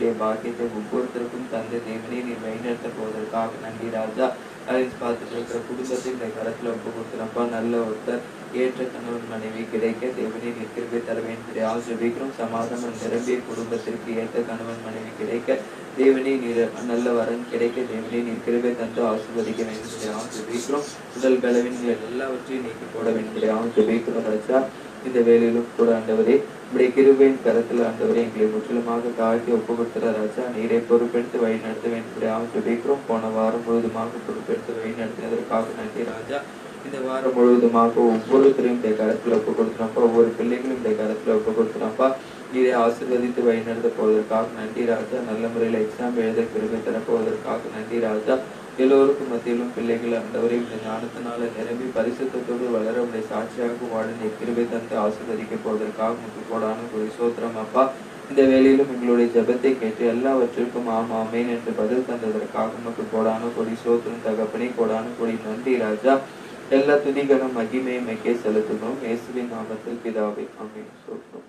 வேண்டிய பாக்கியத்தை ஒவ்வொருத்தருக்கும் தந்து தேவனே நீர் வழிநடத்த போவதற்காக நன்றி ராஜா. அலைன்ஸ் பார்த்துட்டு இருக்கிற குடும்பத்தை இந்த கரத்துல ஒப்பு கொடுத்துறப்பா. நல்ல ஒருத்தர் ஏற்ற கணவன் மனைவி கிடைக்க தேவனே நீர் கிருபை தர வேண்டும் ஆசிர்வதிக்கிறோம். சமாதானம் நிரம்பிய குடும்பத்திற்கு ஏற்ற கணவன் மனைவி கிடைக்க தேவனே நீர் நல்ல வரன் கிடைக்க தேவனே நீர் கிருபை தந்து ஆசிர்வதிக்க வேண்டும் ஆசிர்வதிக்கிறோம். உடல் பலவீனங்கள் எல்லாவற்றையும் நீக்கி போட வேண்டும் ஆசிர்வதிக்கிறோம் ராஜா. இந்த வேலையிலும் கூட ஆண்டவரே உடைய கிருபையின் கரத்தில் ஆண்டவரே எங்களை முற்றிலுமாக தாழ்த்தி ஒப்பு கொடுத்துற ராஜா. நீரை பொறுப்பெடுத்து வழி நடத்த வேண்டும் ஆசிர்வதிக்கிறோம். போன வாரம் முழுவதுமாக பொறுப்பெடுத்து வழி நடத்தினதற்காக நன்றி ராஜா. இந்த வாரம் முழுவதுமாக ஒவ்வொருத்தரையும் இந்த கரத்துல ஒப்பு கொடுத்துனப்பா. ஒவ்வொரு பிள்ளைகளும் இந்த கரத்துல ஒப்பு கொடுத்துனப்பா. இதை ஆசீர்வதித்து வழிநடத்த போவதற்காக நன்றி ராஜா. நல்ல முறையில் எக்ஸாம் எழுத கிருபை தரப்போவதற்காக நன்றி ராஜா. எல்லோருக்கும் மத்தியிலும் பிள்ளைகள் ஆண்டவரை இந்த ஞானத்தினால நிரம்பி பரிசுத்தத்தோடு வளர உடைய சாட்சியாக வாழ கிருபை தந்து ஆசீர்வதிக்க போவதற்காக உங்களுக்கு கோடான ஒரு சோத்திரம் அப்பா. இந்த வேளையிலும் எங்களுடைய ஜெபத்தை கேட்டு எல்லாவற்றிற்கும் ஆமேன் என்று பதில் தந்ததற்காக உங்களுக்கு கோடான கொடி சோத்திரம் தகப்பனே. கோடான கொடி நன்றி ராஜா. எல்லா துதிகனும் மகிமையை மெக்கே செலுத்தணும். இயேசுவின் நாமத்தில் பிதாவே ஆமென். சோத்திரம்.